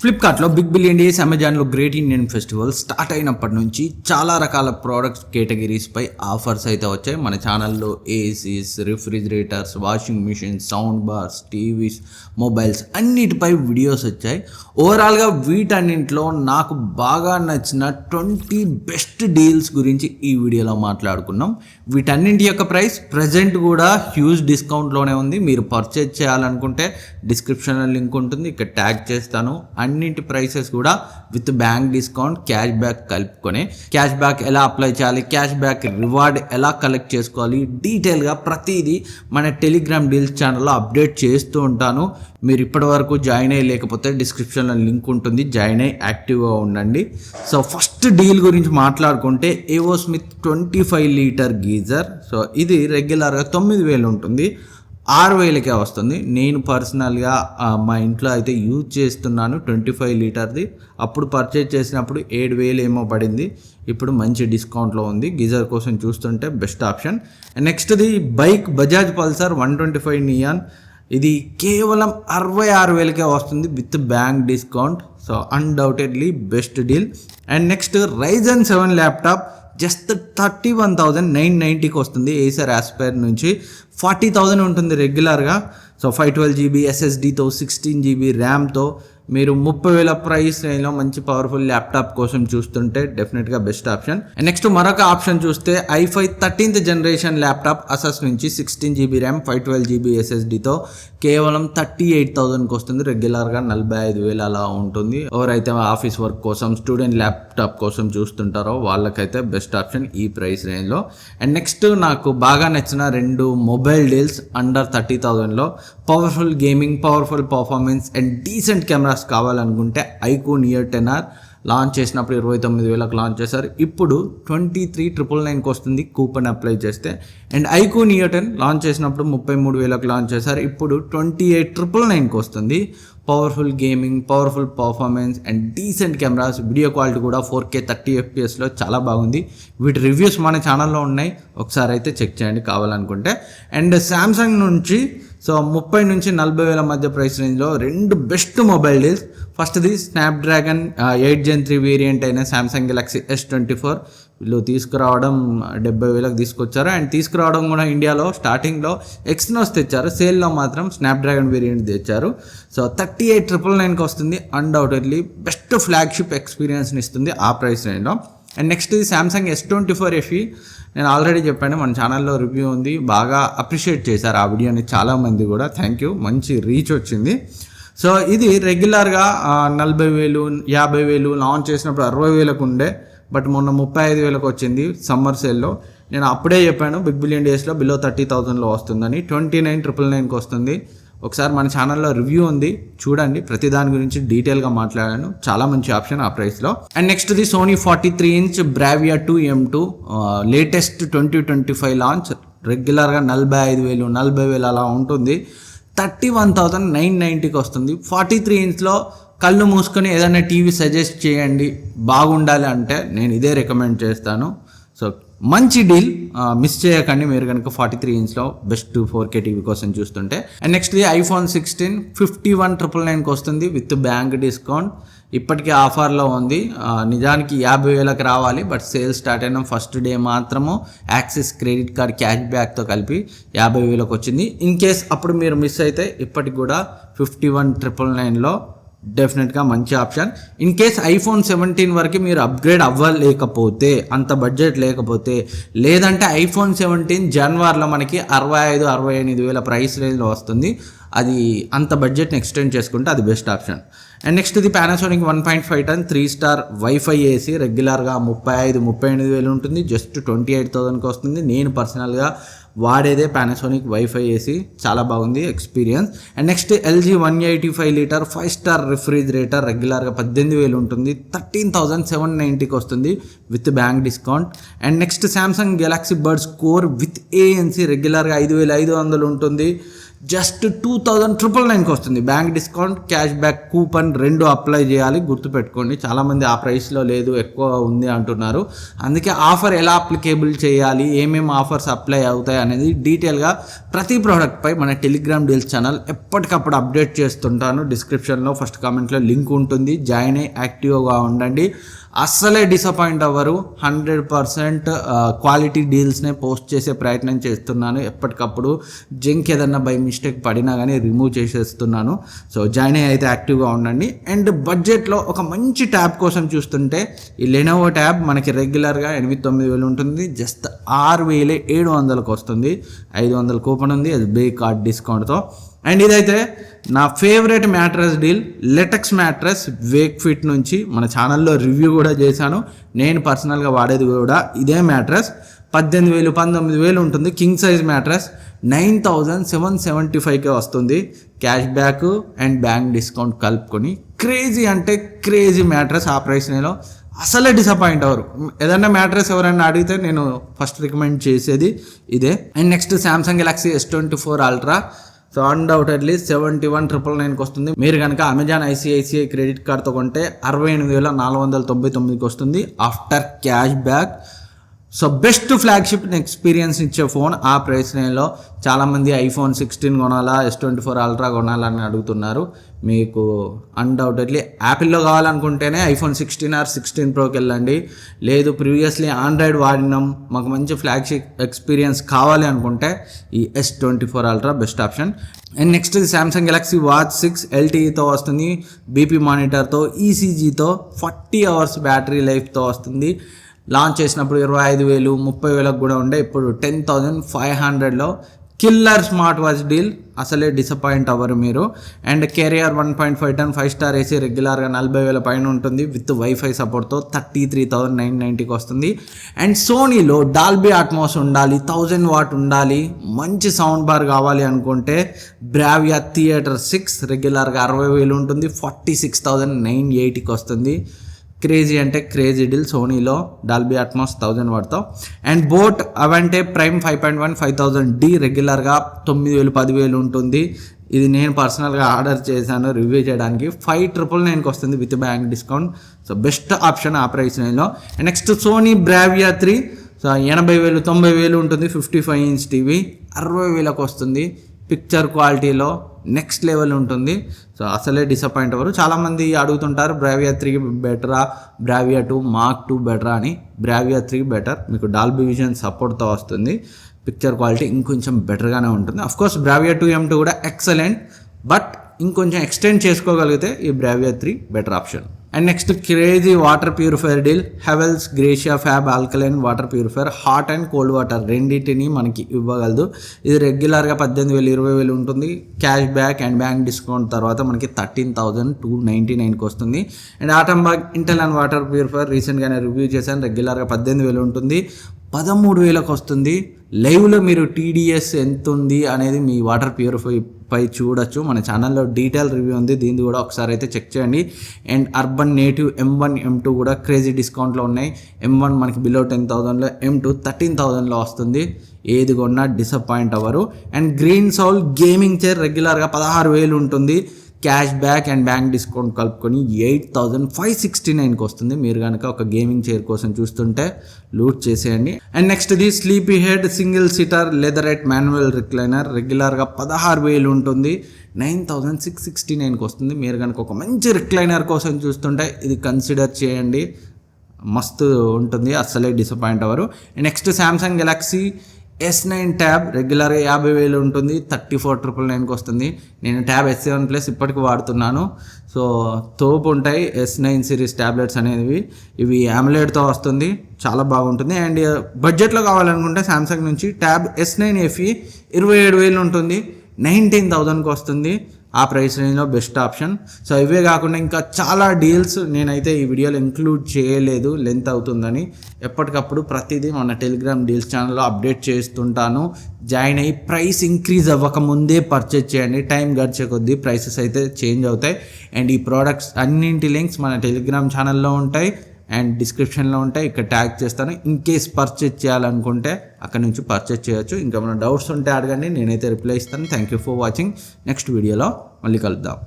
ఫ్లిప్కార్ట్లో big billion days, అమెజాన్లో great Indian festival start అయినప్పటి నుంచి చాలా రకాల ప్రోడక్ట్స్ కేటగిరీస్పై ఆఫర్స్ అయితే వచ్చాయి. మన ఛానల్లో ACs, refrigerators, washing machines, sound bars, TVs, mobiles అన్నిటిపై వీడియోస్ వచ్చాయి. ఓవరాల్గా వీటన్నింటిలో నాకు బాగా నచ్చిన 20 బెస్ట్ డీల్స్ గురించి ఈ వీడియోలో మాట్లాడుకున్నాం. వీటన్నింటి యొక్క ప్రైస్ ప్రజెంట్ కూడా హ్యూజ్ డిస్కౌంట్లోనే ఉంది. మీరు పర్చేజ్ చేయాలనుకుంటే డిస్క్రిప్షన్లో లింక్ ఉంటుంది, ఇక్కడ ట్యాగ్ చేస్తాను. అన్నింటి ప్రైసెస్ కూడా with bank discount, cash back కలుపుకొని, క్యాష్ బ్యాక్ ఎలా అప్లై చేయాలి, క్యాష్ బ్యాక్ రివార్డ్ ఎలా కలెక్ట్ చేసుకోవాలి, డీటెయిల్గా ప్రతిదీ మన టెలిగ్రామ్ డీల్స్ ఛానల్లో అప్డేట్ చేస్తూ ఉంటాను. మీరు ఇప్పటి వరకు జాయిన్ అయ్యి లేకపోతే డిస్క్రిప్షన్లో లింక్ ఉంటుంది, జాయిన్ అయ్యి యాక్టివ్గా ఉండండి. సో ఫస్ట్ డీల్ గురించి మాట్లాడుకుంటే ఏవో స్మిత్ 25 లీటర్ గీజర్. సో ఇది రెగ్యులర్గా 9,000 ఉంటుంది, 6,000కే వస్తుంది. నేను పర్సనల్గా మా ఇంట్లో అయితే యూజ్ చేస్తున్నాను 25 లీటర్ది. అప్పుడు పర్చేజ్ చేసినప్పుడు 7,000 ఏమో పడింది, ఇప్పుడు మంచి డిస్కౌంట్లో ఉంది. గీజర్ కోసం చూస్తుంటే బెస్ట్ ఆప్షన్. నెక్స్ట్ది బైక్ బజాజ్ పల్సర్ 125 నియాన్. ఇది కేవలం 66,000కే వస్తుంది with bank discount. So undoubtedly best deal. And next Ryzen 7 laptop just 31,990కి వస్తుంది. ఏసర్ ఆస్పైర్ నుంచి 40,000 ఉంటుంది రెగ్యులర్గా. సో 512GB SSDతో 16GB ర్యామ్తో మీరు 30,000 ప్రైస్ రేంజ్లో మంచి పవర్ఫుల్ ల్యాప్టాప్ కోసం చూస్తుంటే డెఫినెట్గా బెస్ట్ ఆప్షన్. నెక్స్ట్ మరొక ఆప్షన్ చూస్తే i5 13th జనరేషన్ ల్యాప్టాప్ అసస్ నుంచి 16GB ర్యామ్, 512GB SSDతో కేవలం 38,000కి వస్తుంది. రెగ్యులర్గా 45,000 అలా ఉంటుంది. ఎవరైతే ఆఫీస్ వర్క్ కోసం, స్టూడెంట్ ల్యాప్టాప్ కోసం చూస్తుంటారో వాళ్ళకైతే బెస్ట్ ఆప్షన్ ఈ ప్రైస్ రేంజ్లో. అండ్ నెక్స్ట్ నాకు బాగా నచ్చిన 2 మొబైల్ డీల్స్ అండర్ 30,000లో. Powerful gaming, powerful performance and decent cameras కావాలనుకుంటే iQOO Neo 10R లాంచ్ చేసినప్పుడు 29,000కి లాంచ్ చేశారు. ఇప్పుడు 23,999కి వస్తుంది కూపన్ అప్లై చేస్తే. అండ్ iQOO Neo 10 లాంచ్ చేసినప్పుడు 33,000కి లాంచ్ చేశారు, ఇప్పుడు 28,999కి వస్తుంది. Powerful gaming, powerful performance and decent cameras, video quality కూడా 4K 30 FPSలో చాలా బాగుంది. వీటి రివ్యూస్ మన ఛానల్లో ఉన్నాయి, ఒకసారి అయితే చెక్ చేయండి కావాలనుకుంటే. అండ్ శాంసంగ్ నుంచి 30,000 నుంచి 40,000 మధ్య ప్రైస్ రేంజ్లో 2 బెస్ట్ మొబైల్ డీల్స్. ఫస్ట్ది స్నాప్డ్రాగన్ 8 Gen 3 వేరియంట్ అయిన శాంసంగ్ గెలాక్సీ S24. వీళ్ళు తీసుకురావడం 70,000కి తీసుకొచ్చారు. అండ్ తీసుకురావడం కూడా ఇండియాలో స్టార్టింగ్లో ఎక్స్నోస్ తెచ్చారు, సేల్లో మాత్రం స్నాప్డ్రాగన్ వేరియంట్ తెచ్చారు. సో 38,999కి వస్తుంది. అన్డౌటెడ్లీ బెస్ట్ ఫ్లాగ్షిప్ ఎక్స్పీరియన్స్ని ఇస్తుంది ఆ ప్రైస్ రేంజ్లో. అండ్ నెక్స్ట్ ఇది శాంసంగ్ S24 FE. నేను ఆల్రెడీ చెప్పాను, మన ఛానల్లో రివ్యూ ఉంది, బాగా అప్రిషియేట్ చేశారు ఆ వీడియోని చాలామంది కూడా. థ్యాంక్ యూ, మంచి రీచ్ వచ్చింది. సో ఇది రెగ్యులర్గా 40,000, 50,000 లాంచ్ చేసినప్పుడు 60,000కు ఉండే, బట్ మొన్న 35,000కి వచ్చింది సమ్మర్ సేల్లో. నేను అప్పుడే చెప్పాను బిగ్ బిలియన్ డేస్లో బిలో 30,000లో వస్తుందని. 29,999కి వస్తుంది. ఒకసారి మన ఛానల్లో రివ్యూ ఉంది, చూడండి. ప్రతి దాని గురించి డీటెయిల్గా మాట్లాడాను, చాలా మంచి ఆప్షన్ ఆ ప్రైస్లో. అండ్ నెక్స్ట్ది Sony 43-inch Bravia 2 M2 latest 2025 launch. రెగ్యులర్గా 45,000, 40,000 అలా ఉంటుంది, 31,990కి వస్తుంది. 43-inchలో కళ్ళు మూసుకొని ఏదైనా టీవీ సజెస్ట్ చేయండి బాగుండాలి అంటే నేను ఇదే రికమెండ్ చేస్తాను. సో మంచి డీల్, మిస్ చేయకండి మీరు కనుక 43-inchలో బెస్ట్ 4K టీవీ కోసం చూస్తుంటే. అండ్ నెక్స్ట్ది iPhone 16 51,999కి వస్తుంది విత్ బ్యాంక్ డిస్కౌంట్. ఇప్పటికీ ఆఫర్లో ఉంది, నిజానికి 50,000కి రావాలి, బట్ సేల్ స్టార్ట్ అయిన ఫస్ట్ డే మాత్రము యాక్సిస్ క్రెడిట్ కార్డ్ క్యాష్ బ్యాక్తో కలిపి 50,000కి వచ్చింది. ఇన్ కేస్ అప్పుడు మీరు మిస్ అయితే ఇప్పటికి కూడా 51,999లో డెఫినెట్గా మంచి ఆప్షన్. ఇన్ కేస్ iPhone 17 వరకు మీరు అప్గ్రేడ్ అవ్వలేకపోతే, అంత బడ్జెట్ లేకపోతే, లేదంటే iPhone 17 జనవరిలో మనకి 65,000-68,000 ప్రైస్ రేంజ్లో వస్తుంది. అది అంత బడ్జెట్ని ఎక్స్టెండ్ చేసుకుంటే అది బెస్ట్ ఆప్షన్. అండ్ నెక్స్ట్ ఇది Panasonic 1.5 ton 3-star wifi AC. రెగ్యులర్గా 35,000-38,000 ఉంటుంది, జస్ట్ 28,000కి వస్తుంది. నేను పర్సనల్గా వాడేదే Panasonic వైఫై ఏసీ, చాలా బాగుంది experience. And next LG 185 litre 5-star refrigerator. రెగ్యులర్గా 18,000 ఉంటుంది, 13,790కి వస్తుంది with bank discount. And next Samsung Galaxy Buds Core with ANC. రెగ్యులర్గా 5,500 ఉంటుంది, జస్ట్ 2999కి వస్తుంది. Bank discount, cash back coupon రెండు అప్లై చేయాలి, గుర్తుపెట్టుకోండి. చాలామంది ఆ ప్రైస్లో లేదు, ఎక్కువ ఉంది అంటున్నారు. అందుకే ఆఫర్ ఎలా అప్లికేబుల్ చేయాలి, ఏమేమి ఆఫర్స్ అప్లై అవుతాయి అనేది డీటెయిల్గా ప్రతి ప్రోడక్ట్పై మన టెలిగ్రామ్ డీల్స్ ఛానల్ ఎప్పటికప్పుడు అప్డేట్ చేస్తుంటాను. డిస్క్రిప్షన్లో ఫస్ట్ కామెంట్లో లింక్ ఉంటుంది, జాయిన్ అయ్యి యాక్టివ్గా ఉండండి. అస్సలే డిసప్పాయింట్ అవ్వరు. 100% క్వాలిటీ డీల్స్నే పోస్ట్ చేసే ప్రయత్నం చేస్తున్నాను. ఎప్పటికప్పుడు జంక్ ఏదన్నా బై మిస్టేక్ పడినా కానీ రిమూవ్ చేసేస్తున్నాను. సో జాయిన్ అయ్యి అయితే యాక్టివ్గా ఉండండి. అండ్ బడ్జెట్లో ఒక మంచి ట్యాబ్ కోసం చూస్తుంటే ఈ లెనోవో ట్యాబ్ మనకి రెగ్యులర్గా 8-9 ఉంటుంది, జస్ట్ 6700కి వస్తుంది. 500 కూపన్ ఉంది, అది బే కార్డ్ డిస్కౌంట్తో. అండ్ ఇదైతే నా favourite mattress deal, latex mattress Wake fit నుంచి మన ఛానల్లో రివ్యూ కూడా చేశాను. నేను పర్సనల్గా వాడేది కూడా ఇదే మ్యాట్రస్. 18,000-19,000 ఉంటుంది. కింగ్ సైజ్ మ్యాట్రస్ 9,775కే వస్తుంది. Cash back and bank discount కలుపుకొని క్రేజీ అంటే క్రేజీ మ్యాట్రస్. ఆ ప్రైస్ నేను అసలే డిసప్పాయింట్ అవ్వరు. ఏదన్నా మ్యాట్రస్ ఎవరైనా అడిగితే నేను ఫస్ట్ రికమెండ్ చేసేది ఇదే. And next Samsung Galaxy S24 Ultra. So undoubtedly 71,999కి వస్తుంది. మీరు కనుక అమెజాన్ ఐసిఐసిఐ క్రెడిట్ కార్డ్తో కొంటే 68,499కి వస్తుంది after cash back. So best flagship experience ఇచ్చే ఫోన్ ఆ ప్రైస్ రేంజ్లో. చాలామంది iPhone 16 కొనాలా, S24 అల్ట్రా కొనాలని అడుగుతున్నారు. మీకు అన్డౌటెడ్లీ యాపిల్లో కావాలనుకుంటేనే iPhone 16 ఆర్ 16 ప్రోకి వెళ్ళండి. లేదు ప్రీవియస్లీ ఆండ్రాయిడ్ వాడినాం, మాకు మంచి ఫ్లాగ్షిప్ ఎక్స్పీరియన్స్ కావాలి అనుకుంటే ఈ S24 ultra best option. And next Samsung Galaxy watch 6 LTEతో వస్తుంది, బీపీ మానిటర్తో, ECGతో, 40 hours బ్యాటరీ లైఫ్తో వస్తుంది. లాంచ్ చేసినప్పుడు 25,000, 30,000కు కూడా ఉండే, ఇప్పుడు 10,500లో కిల్లర్ స్మార్ట్ వాచ్ డీల్. అసలే డిసప్పాయింట్ అవ్వరు మీరు. And career 1.5 ton 5 star AC రెగ్యులర్గా 40,000 పైన ఉంటుంది విత్ వైఫై సపోర్ట్తో 33,990కి వస్తుంది. అండ్ సోనీలో డాల్బీ అట్మాస్ ఉండాలి, 1000 watt ఉండాలి, మంచి సౌండ్ బార్ కావాలి అనుకుంటే బ్రావియా థియేటర్ 6 రెగ్యులర్గా 60,000 ఉంటుంది, 46,980కి వస్తుంది. క్రేజీ అంటే క్రేజీ డీల్ సోనీలో డాల్బీ అట్మాస్ 1000 wattతో. And boAt Avante Prime 5.1 5000D రెగ్యులర్గా 9,000 10,000 ఉంటుంది. ఇది నేను పర్సనల్గా ఆర్డర్ చేశాను రివ్యూ చేయడానికి. 5,999కి వస్తుంది with bank discount. So best option ఆ ప్రైస్ రేంజ్లో. Next Sony Bravia 3. సో 80,000 90,000 ఉంటుంది, 55 inch టీవీ 60,000కి వస్తుంది. పిక్చర్ క్వాలిటీలో నెక్స్ట్ లెవెల్ ఉంటుంది. సో అసలే డిసప్పాయింట్ అవ్వరు. చాలామంది అడుగుతుంటారు బ్రావియా 3 బెటరా, బ్రావియా 2 Mark 2 బెటరా అని. బ్రావియా 3 బెటర్, మీకు డాల్బీ విజన్ సపోర్ట్తో వస్తుంది. పిక్చర్ క్వాలిటీ ఇంకొంచెం బెటర్గానే ఉంటుంది. అఫ్కోర్స్ బ్రావియా 2 M2 కూడా ఎక్సలెంట్, బట్ ఇంకొంచెం ఎక్స్టెండ్ చేసుకోగలిగితే ఈ Bravia 3 better option. And next crazy water purifier deal, Havells Gracia fab alkaline water purifier. Hot and cold water రెండింటిని మనకి ఇవ్వగలదు. ఇది రెగ్యులర్గా 18,000 20,000 ఉంటుంది. Cash back and bank discount తర్వాత మనకి 13,299కి వస్తుంది. And Atomberg Intel and water purifier రీసెంట్గానే రివ్యూ చేశాను. రెగ్యులర్గా 18,000 ఉంటుంది, 13,000కి వస్తుంది. లైవ్లో మీరు TDS ఎంత ఉంది అనేది మీ వాటర్ ప్యూరిఫై పై చూడొచ్చు. మన ఛానల్లో డీటెయిల్ రివ్యూ ఉంది, దీన్ని కూడా ఒకసారి అయితే చెక్ చేయండి. And urban native M1 M2 కూడా క్రేజీ డిస్కౌంట్లో ఉన్నాయి. M1 మనకి బిలో 10,000లో, M2 13,000లో వస్తుంది. ఏది కొన్నా డిసప్పాయింట్ అవ్వరు. And green Saul gaming chair రెగ్యులర్గా 16,000 ఉంటుంది. Cash back and bank discount కలుపుకొని 8,569కి వస్తుంది. మీరు కనుక ఒక గేమింగ్ చైర్ కోసం చూస్తుంటే లూట్ చేసేయండి. And next the sleepy head single seater leatherette manual recliner రెగ్యులర్గా 16,000 ఉంటుంది, 9,669కి వస్తుంది. మీరు కనుక ఒక మంచి రిక్లైనర్ కోసం చూస్తుంటే ఇది కన్సిడర్ చేయండి, మస్తు ఉంటుంది, అస్సలే డిసప్పాయింట్ అవ్వరు. Next Samsung Galaxy S9 tab రెగ్యులర్గా 50,000 ఉంటుంది, 34,999కి వస్తుంది. నేను ట్యాబ్ S7 Plus ఇప్పటికి వాడుతున్నాను. సో తోపు ఉంటాయి S9 సిరీస్ ట్యాబ్లెట్స్ అనేవి. ఇవి AMOLEDతో వస్తుంది, చాలా బాగుంటుంది. అండ్ బడ్జెట్లో కావాలనుకుంటే సామ్సంగ్ నుంచి ట్యాబ్ S9 FE 27,000 ఉంటుంది, 19,000కి వస్తుంది. ఆ ప్రైస్ రేంజ్లో బెస్ట్ ఆప్షన్. సో ఇవే కాకుండా ఇంకా చాలా డీల్స్ నేనైతే ఈ వీడియోలో ఇంక్లూడ్ చేయలేదు, లెంత్ అవుతుందని. ఎప్పటికప్పుడు ప్రతిదీ మన టెలిగ్రామ్ డీల్స్ ఛానల్లో అప్డేట్ చేస్తుంటాను. జాయిన్ అయ్యి ప్రైస్ ఇంక్రీజ్ అవ్వకముందే పర్చేజ్ చేయండి. టైం గడిచే కొద్దీ ప్రైసెస్ అయితే చేంజ్ అవుతాయి. అండ్ ఈ ప్రోడక్ట్స్ అన్నింటి లింక్స్ మన టెలిగ్రామ్ ఛానల్లో ఉంటాయి. అండ్ డిస్క్రిప్షన్లో ఉంటాయి, ఇక్కడ ట్యాగ్ చేస్తాను. ఇన్ కేస్ పర్చేజ్ చేయాలనుకుంటే అక్కడ నుంచి పర్చేజ్ చేయొచ్చు. ఇంకా ఏమైనా డౌట్స్ ఉంటే అడగండి, నేనైతే రిప్లై ఇస్తాను. Thank you for watching. Next వీడియోలో మళ్ళీ కలుద్దాం.